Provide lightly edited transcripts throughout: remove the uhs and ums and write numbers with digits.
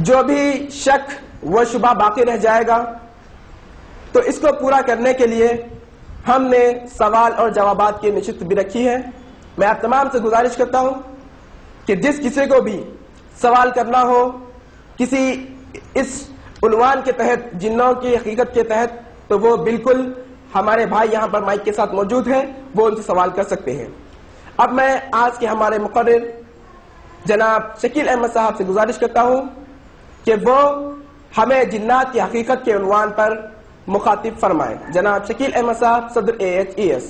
جو بھی شک و شبہ باقی رہ جائے گا تو اس کو پورا کرنے کے لیے ہم نے سوال اور جوابات کی نشست بھی رکھی ہے۔ میں آپ تمام سے گزارش کرتا ہوں کہ جس کسی کو بھی سوال کرنا ہو کسی اس عنوان کے تحت، جنوں کی حقیقت کے تحت، تو وہ بالکل ہمارے بھائی یہاں پر مائک کے ساتھ موجود ہیں، وہ ان سے سوال کر سکتے ہیں۔ اب میں آج کے ہمارے مقرر جناب شکیل احمد صاحب سے گزارش کرتا ہوں کہ وہ ہمیں جنات کی حقیقت کے عنوان پر مخاطب فرمائیں۔ جناب شکیل احمد صاحب، صدر AHES۔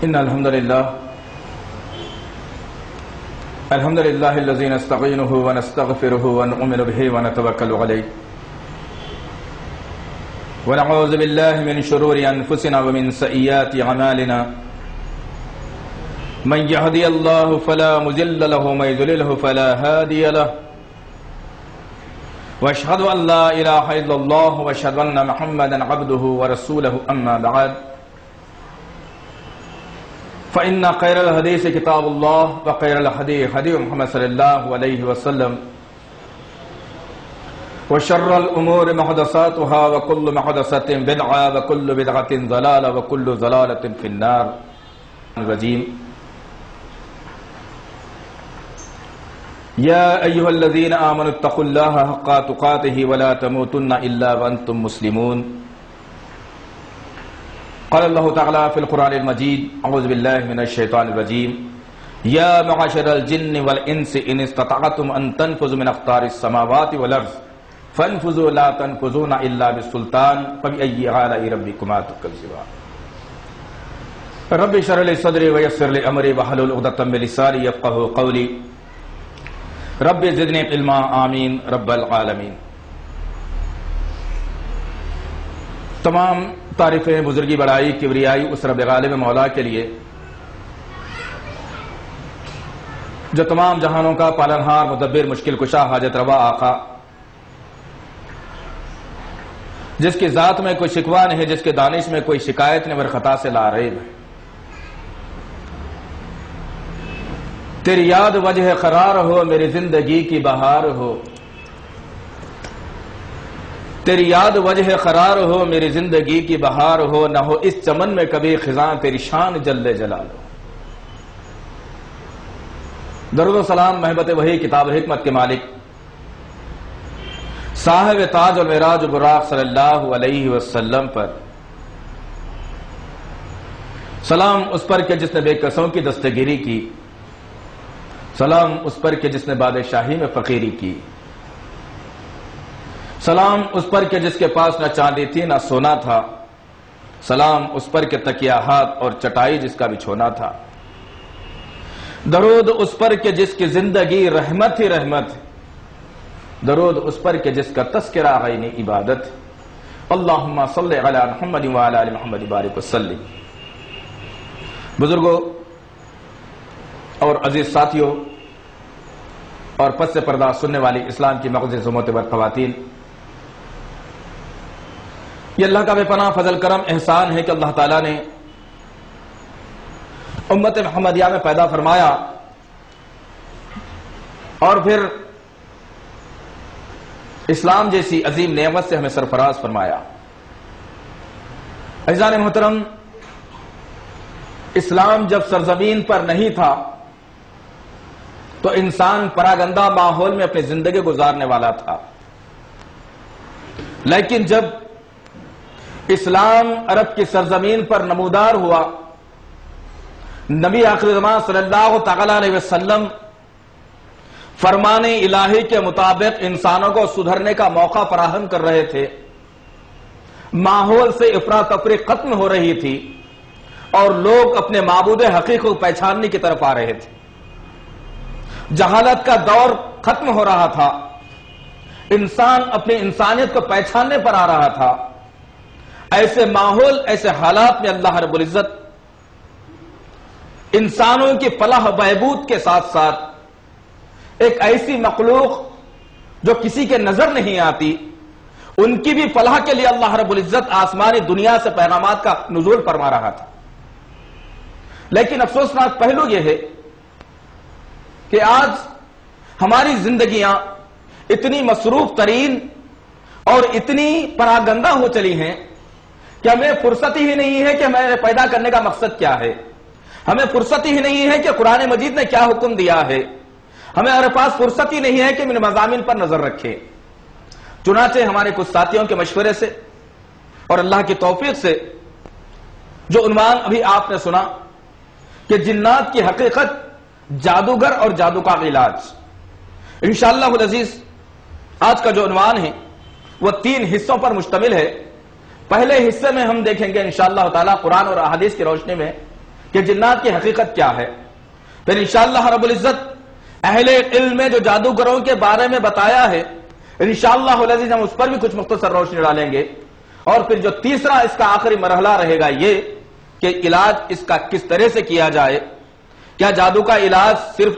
إن الحمد لله الذي نستعينه ونستغفره ونؤمن به ونتوكل عليه ونعوذ بالله من شرور أنفسنا ومن سيئات أعمالنا من يهدي الله فلا مضل له ومن يضلل فلا هادي له وأشهد أن لا إله إلا الله وأشهد أن محمدا عبده ورسوله أما بعد فإن خير الحديث كتاب الله وخير الهدي هدي محمد صلى الله عليه وسلم وشر الأمور محدثاتها وكل محدثة بدعة وكل بدعة ضلالة وكل ضلالة في النار الرجيم يا أيها الذين آمنوا اتقوا الله حق تقاته ولا تموتن إلا وأنتم مسلمون قال الله تعالى في القرآن المجيد أعوذ بالله من الشيطان الرجيم يا معشر الجن والإنس إن استطعتم أن تنفذوا من أقطار السماوات والأرض فانفذوا لا تنفذون إلا بالسلطان فبأي آلاء ربكما تكذبان رب اشرح لي صدري ويسر لي أمري واحلل عقدة من لساني يفقهوا قولي رب زدني علما آمین رب العالمین۔ تمام تعریفیں بزرگی بڑائی کبریائی اس رب غالب مولا کے لیے جو تمام جہانوں کا پالنہار مدبر مشکل کشا حاجت روا آقا، جس کی ذات میں کوئی شکوہ نہیں، جس کے دانش میں کوئی شکایت نہیں، ور خطا سے لا ریب ہے۔ تیری یاد وجہ قرار ہو میری زندگی کی بہار ہو، تیری یاد وجہ قرار ہو میری زندگی کی بہار ہو، نہ ہو اس چمن میں کبھی خزاں تیری شان جل جلالہ۔ درود و سلام محبت وحی کتاب حکمت کے مالک صاحب تاج اور معراج و براق صلی اللہ علیہ وسلم پر، سلام اس پر کہ جس نے بے کسوں کی دستگیری کی، سلام اس پر کہ جس نے بادشاہی میں فقیری کی، سلام اس پر کہ جس کے پاس نہ چاندی تھی نہ سونا تھا، سلام اس پر کہ تکیہ ہاتھ اور چٹائی جس کا بچھونا تھا، درود اس پر کہ جس کی زندگی رحمت ہی رحمت، درود اس پر کہ جس کا تذکرہ عین عبادت۔ اللہم صلی علی محمد وعلی آل محمد بارک وسلم۔ بزرگوں اور عزیز ساتھیوں اور پس سے پردہ سننے والی اسلام کی مقدس معتبر خواتین، یہ اللہ کا بے پناہ فضل کرم احسان ہے کہ اللہ تعالیٰ نے امت محمدیہ میں پیدا فرمایا اور پھر اسلام جیسی عظیم نعمت سے ہمیں سرفراز فرمایا۔ عزیزان محترم، اسلام جب سرزمین پر نہیں تھا تو انسان پراگندہ ماحول میں اپنی زندگی گزارنے والا تھا، لیکن جب اسلام عرب کی سرزمین پر نمودار ہوا نبی آخر زمان صلی اللہ تعالی علیہ وسلم فرمان الہی کے مطابق انسانوں کو سدھرنے کا موقع فراہم کر رہے تھے، ماحول سے افراتفری ختم ہو رہی تھی اور لوگ اپنے معبود حقیقی کو پہچاننے کی طرف آ رہے تھے، جہالت کا دور ختم ہو رہا تھا، انسان اپنی انسانیت کو پہچاننے پر آ رہا تھا۔ ایسے ماحول، ایسے حالات میں اللہ رب العزت انسانوں کی فلاح و بہبود کے ساتھ ساتھ ایک ایسی مخلوق جو کسی کے نظر نہیں آتی، ان کی بھی فلاح کے لیے اللہ رب العزت آسمانی دنیا سے پیغامات کا نزول فرما رہا تھا۔ لیکن افسوسناک پہلو یہ ہے کہ آج ہماری زندگیاں اتنی مصروف ترین اور اتنی پراگندہ ہو چلی ہیں کہ ہمیں فرصت ہی نہیں ہے کہ ہمیں پیدا کرنے کا مقصد کیا ہے، ہمیں فرصت ہی نہیں ہے کہ قرآن مجید نے کیا حکم دیا ہے، ہمارے پاس فرصت ہی نہیں ہے کہ ان مضامین پر نظر رکھیں۔ چنانچہ ہمارے کچھ ساتھیوں کے مشورے سے اور اللہ کی توفیق سے جو عنوان ابھی آپ نے سنا کہ جنات کی حقیقت، جادوگر اور جادو کا علاج، انشاءاللہ العزیز آج کا جو عنوان ہے وہ 3 حصوں پر مشتمل ہے۔ پہلے حصے میں ہم دیکھیں گے انشاءاللہ تعالی قرآن اور احادیث کی روشنی میں کہ جنات کی حقیقت کیا ہے، پھر انشاءاللہ رب العزت اہل علم میں جو جادوگروں کے بارے میں بتایا ہے انشاءاللہ العزیز ہم اس پر بھی کچھ مختصر روشنی ڈالیں گے، اور پھر جو تیسرا اس کا آخری مرحلہ رہے گا یہ کہ علاج اس کا کس طرح سے کیا جائے، کیا جادو کا علاج صرف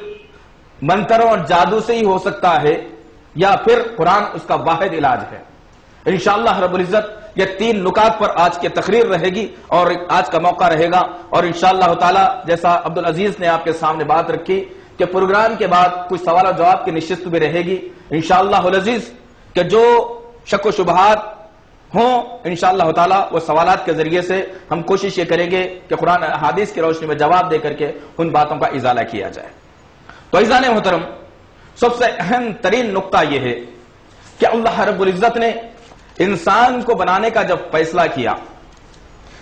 منتروں اور جادو سے ہی ہو سکتا ہے یا پھر قرآن اس کا واحد علاج ہے۔ انشاءاللہ رب العزت یہ 3 نکات پر آج کی تقریر رہے گی اور آج کا موقع رہے گا، اور انشاءاللہ تعالی جیسا عبدالعزیز نے آپ کے سامنے بات رکھی کہ پروگرام کے بعد کچھ سوال و جواب کی نشست بھی رہے گی انشاءاللہ العزیز، کہ جو شک و شبہات ہوں انشاءاللہ تعالی وہ سوالات کے ذریعے سے ہم کوشش یہ کریں گے کہ قرآن حدیث کی روشنی میں جواب دے کر کے ان باتوں کا ازالہ کیا جائے۔ تو عزیزان محترم، سب سے اہم ترین نقطہ یہ ہے کہ اللہ رب العزت نے انسان کو بنانے کا جب فیصلہ کیا،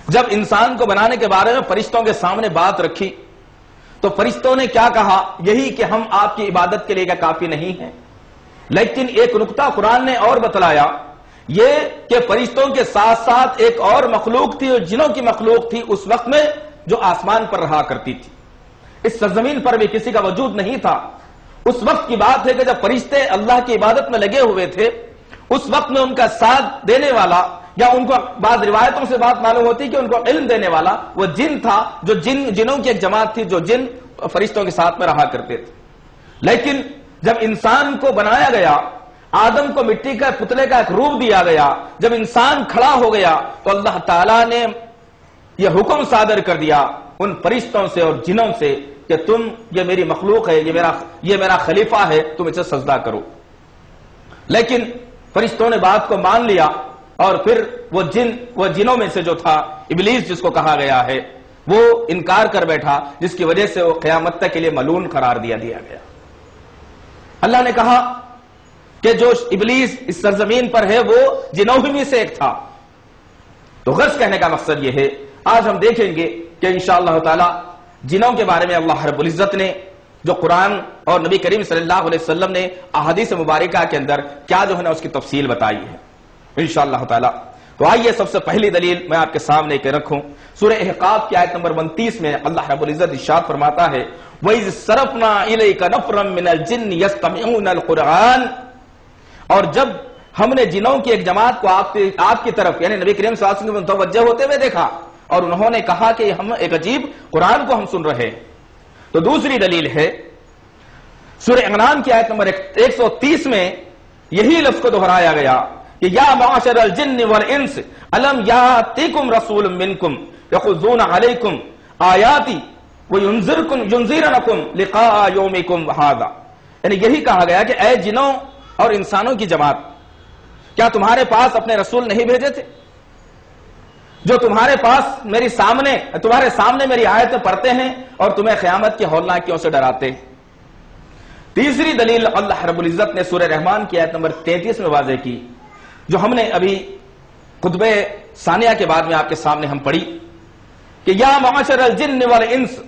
جب انسان کو بنانے کے بارے میں فرشتوں کے سامنے بات رکھی تو فرشتوں نے کیا کہا؟ یہی کہ ہم آپ کی عبادت کے لیے کیا کافی نہیں ہیں؟ لیکن ایک نقطہ قرآن نے اور بتلایا، یہ کہ فرشتوں کے ساتھ ساتھ ایک اور مخلوق تھی، اور جنوں کی مخلوق تھی اس وقت میں جو آسمان پر رہا کرتی تھی، اس سرزمین پر بھی کسی کا وجود نہیں تھا۔ اس وقت کی بات ہے کہ جب فرشتے اللہ کی عبادت میں لگے ہوئے تھے، اس وقت میں ان کا ساتھ دینے والا، یا ان کو بعض روایتوں سے بات معلوم ہوتی کہ ان کو علم دینے والا وہ جن تھا، جو جنوں کی ایک جماعت تھی جو جن فرشتوں کے ساتھ میں رہا کرتے تھے۔ لیکن جب انسان کو بنایا گیا، آدم کو مٹی کا پتلے کا ایک روپ دیا گیا، جب انسان کھڑا ہو گیا تو اللہ تعالیٰ نے یہ حکم صادر کر دیا ان فرشتوں سے اور جنوں سے کہ تم، یہ میری مخلوق ہے، یہ میرا خلیفہ ہے، تم اسے سجدہ کرو۔ لیکن فرشتوں نے بات کو مان لیا، اور پھر وہ جنوں میں سے جو تھا ابلیس جس کو کہا گیا ہے، وہ انکار کر بیٹھا، جس کی وجہ سے وہ قیامت تک کے لیے ملعون قرار دیا گیا۔ اللہ نے کہا کہ جو ابلیس اس سرزمین پر ہے وہ جنوں میں سے ایک تھا۔ تو غرض کہنے کا مقصد یہ ہے، آج ہم دیکھیں گے کہ انشاءاللہ تعالی جنوں کے بارے میں اللہ رب العزت نے جو قرآن اور نبی کریم صلی اللہ علیہ وسلم نے احادیث مبارکہ کے اندر کیا جو ہے نا اس کی تفصیل بتائی ہے انشاءاللہ تعالی۔ تو آئیے سب سے پہلی دلیل میں آپ کے سامنے کے رکھوں، سورہ احقاف کی آیت نمبر 29 میں اللہ رب العزت ارشاد فرماتا ہے، وَإِذْ صَرَفْنَا إِلَيْكَ نَفْرًا مِنَ الْجِنِّ يَسْتَمِعُونَ الْقُرْآنَ، اور جب ہم نے جنوں کی ایک جماعت کو آپ کی طرف یعنی نبی کریم صلی اللہ علیہ وسلم متوجہ ہوتے ہوئے دیکھا، اور انہوں نے کہا کہ ہم ایک عجیب قرآن کو ہم سن رہے ہیں۔ تو دوسری دلیل ہے سورہ انعام کی آیت نمبر 130 میں یہی لفظ کو دہرایا گیا کہ یا معاشر الجن والانس الم یاتیکم رسول منکم یقصون علیکم آیاتی وینذرنکم لقاء یومکم ھذا، یعنی یہی کہا گیا کہ اے جنوں اور انسانوں کی جماعت، کیا تمہارے پاس اپنے رسول نہیں بھیجے تھے جو تمہارے سامنے میری آیتیں پڑھتے ہیں اور تمہیں قیامت کی ہولناکیوں سے ڈراتے ہیں؟ تیسری دلیل اللہ رب العزت نے سورہ رحمان کی آیت نمبر 33 میں واضح کی، جو ہم نے ابھی خطبہ ثانیہ کے بعد میں آپ کے سامنے ہم پڑھی کہ یا معاشر الجن والانس